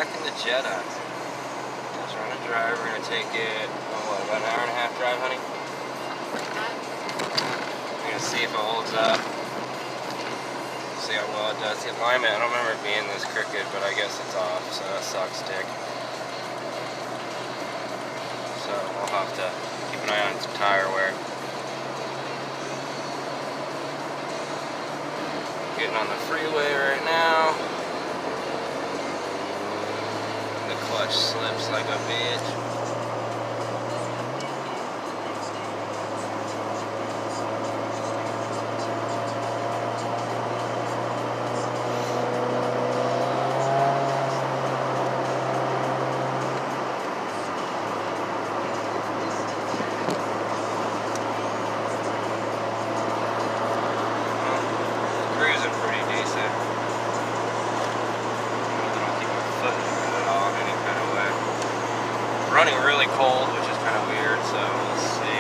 back in the Jetta. Just run a drive. We're gonna take it, what, about an hour and a half drive, honey? We're gonna see if it holds up. See how well it does. The alignment, I don't remember it being this crooked, but I guess it's off, so that sucks, dick. So we'll have to keep an eye on some tire wear. Getting on the freeway right now. The clutch slips like a bitch. Cruising pretty decent. I don't keep my foot at all in any kind of way. Running really cold, which is kind of weird, so let's see.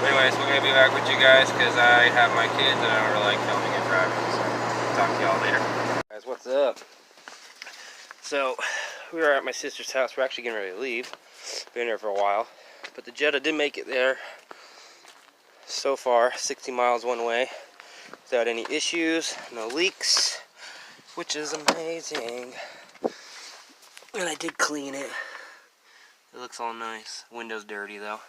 Anyways, we're going to be back with you guys because I have my kids and I don't really like filming and driving, so talk to y'all later. Guys, what's up? So, we were at my sister's house. We're actually getting ready to leave. Been there for a while. But the Jetta did make it there so far, 60 miles one way, without any issues, no leaks, which is amazing. And I did clean it. It looks all nice. Window's dirty though.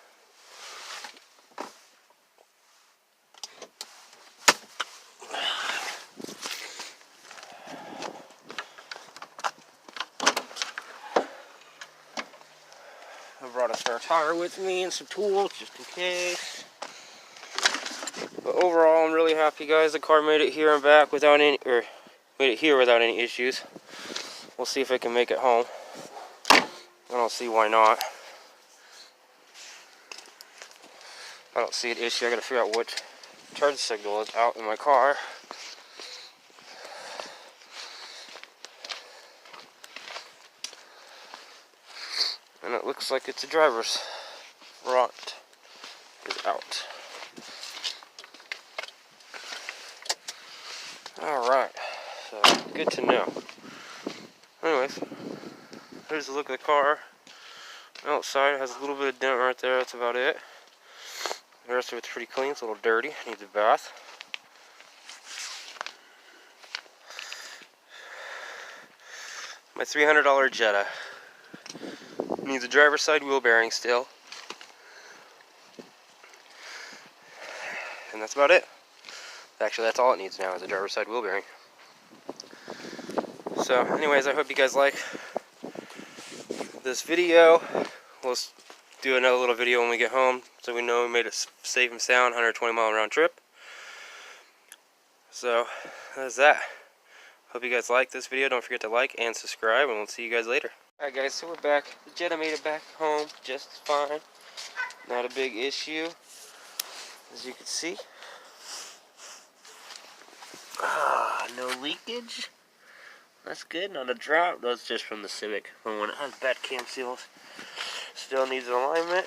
I brought a spare tire with me and some tools just in case. But overall, I'm really happy, guys. The car made it here and back without any, made it here without any issues. We'll see if I can make it home. I don't see why not. I don't see an issue. I gotta figure out which turn signal is out in my car. And it looks like it's a driver's front is out. Alright, so good to know. Anyways, here's a look at the car. Outside it has a little bit of dent right there, that's about it. The rest of it's pretty clean, it's a little dirty, needs a bath. My $300 Jetta. Needs a driver's side wheel bearing still. And that's about it. Actually, that's all it needs now is a driver's side wheel bearing. So, anyways, I hope you guys like this video. We'll do another little video when we get home so we know we made it safe and sound, 120 mile round trip. So, that's that. Hope you guys like this video. Don't forget to like and subscribe, and we'll see you guys later. Alright guys, so we're back. The Jetta made it back home just fine. Not a big issue, as you can see. No leakage. That's good. Not a drop. That's just from the Civic, from when it has bad cam seals. Still needs alignment.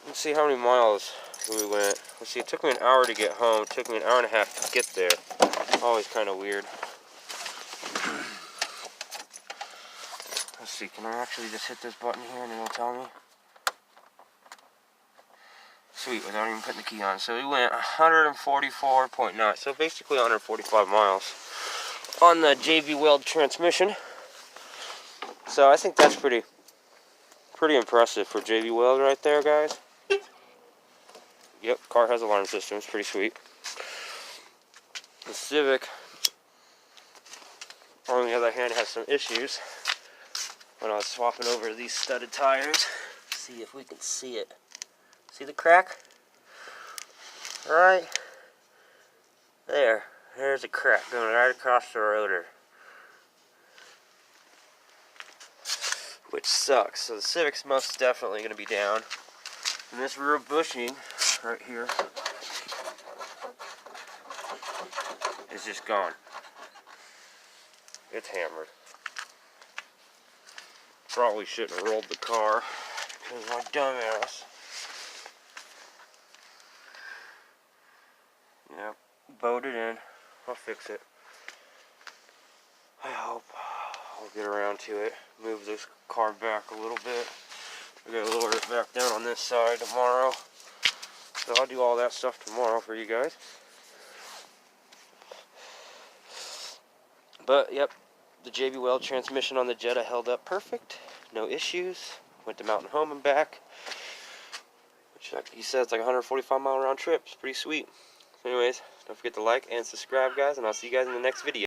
Let's see how many miles we went. Let's see, it took me an hour to get home. It took me an hour and a half to get there. Always kind of weird. Let's see, can I actually just hit this button here and it'll tell me? Sweet, without even putting the key on. So we went 144.9, so basically 145 miles on the JB-weld transmission. So I think that's pretty impressive for JB-weld right there, guys. Yep, car has alarm system, it's pretty sweet. The Civic, on the other hand, has some issues. When I was swapping over these studded tires, see if we can see it. See the crack? Right there. There's a crack going right across the rotor, which sucks. So the Civic's most definitely going to be down. And this rear bushing right here is just gone. It's hammered. Probably shouldn't have rolled the car because my dumbass bowed it in. I'll fix it. I hope I'll get around to it. Move this car back a little bit. I gotta lower it back down on this side tomorrow. So I'll do all that stuff tomorrow for you guys. But yep, the JB-weld transmission on the Jetta held up perfect. No issues. Went to Mountain Home and back. Which, like he said, it's like a 145-mile round trip. It's pretty sweet. So anyways, don't forget to like and subscribe, guys, and I'll see you guys in the next video.